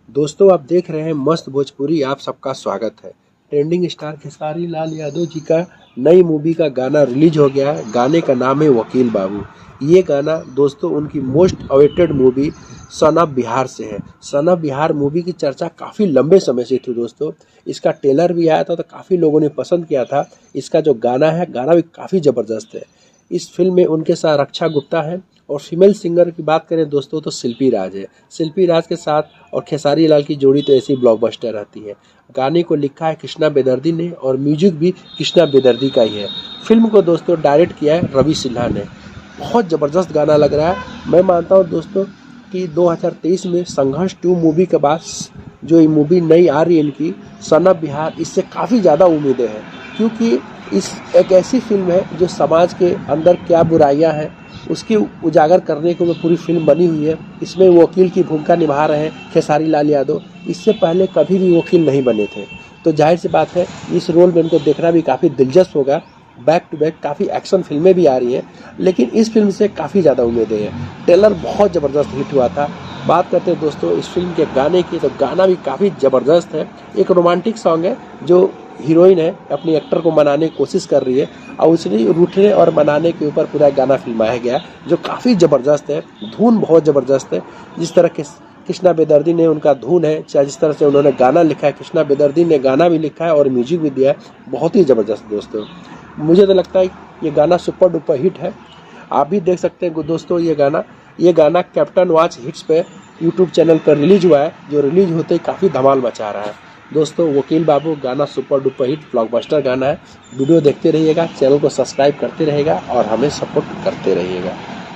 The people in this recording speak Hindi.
दोस्तों आप देख रहे हैं मस्त भोजपुरी। आप सबका स्वागत है। ट्रेंडिंग स्टार खेसारी लाल यादव जी का नई मूवी का गाना रिलीज हो गया है। गाने का नाम है वकील बाबू। ये गाना दोस्तों उनकी most awaited movie son of Bihar से है। सन ऑफ बिहार मूवी की चर्चा काफ़ी लंबे समय से थी दोस्तों। इसका ट्रेलर भी आया था तो काफ़ी लोगों ने पसंद किया था। इसका जो गाना है, गाना भी काफ़ी ज़बरदस्त है। इस फिल्म में उनके साथ रक्षा गुप्ता है और फीमेल सिंगर की बात करें दोस्तों तो शिल्पी राज है। शिल्पी राज के साथ और खेसारी लाल की जोड़ी तो ऐसी ब्लॉकबस्टर रहती है। गाने को लिखा है कृष्णा बेदर्दी ने और म्यूजिक भी कृष्णा बेदर्दी का ही है। फिल्म को दोस्तों डायरेक्ट किया है रवि सिन्हा ने। बहुत ज़बरदस्त गाना लग रहा है। मैं मानता हूँ दोस्तों कि 2023 में संघर्ष 2 मूवी के बाद जो ये मूवी नई आ रही है इनकी सन ऑफ बिहार, इससे काफ़ी ज़्यादा उम्मीदें हैं, क्योंकि इस एक ऐसी फिल्म है जो समाज के अंदर क्या बुराइयां हैं उसकी उजागर करने को पूरी फिल्म बनी हुई है। इसमें वकील की भूमिका निभा रहे हैं खेसारी लाल यादव। इससे पहले कभी भी वकील नहीं बने थे, तो जाहिर सी बात है इस रोल में उनको देखना भी काफ़ी दिलचस्प होगा। बैक टू बैक काफ़ी एक्शन फिल्में भी आ रही हैं, लेकिन इस फिल्म से काफ़ी ज़्यादा उम्मीदें हैं। ट्रेलर बहुत ज़बरदस्त हिट हुआ था। बात करते हैं दोस्तों इस फिल्म के गाने की, तो गाना भी काफ़ी ज़बरदस्त है। एक रोमांटिक सॉन्ग है जो हीरोइन है अपनी एक्टर को मनाने की कोशिश कर रही है और उसने रूठने और मनाने के ऊपर पूरा गाना फिल्माया गया जो काफ़ी ज़बरदस्त है। धुन बहुत ज़बरदस्त है। जिस तरह के कृष्णा बेदर्दी ने उनका धुन है, चाहे जिस तरह से उन्होंने गाना लिखा है, कृष्णा बेदर्दी ने गाना भी लिखा है और म्यूजिक भी दिया है, बहुत ही ज़बरदस्त दोस्तों। मुझे तो लगता है ये गाना सुपर डुपर हिट है। आप भी देख सकते हैं दोस्तों ये गाना कैप्टन वॉच हिट्स पे यूट्यूब चैनल पर रिलीज हुआ है, जो रिलीज होते ही काफ़ी धमाल मचा रहा है। दोस्तों वकील बाबू गाना सुपर डुपर हिट ब्लॉकबस्टर गाना है। वीडियो देखते रहिएगा, चैनल को सब्सक्राइब करते रहिएगा और हमें सपोर्ट करते रहिएगा।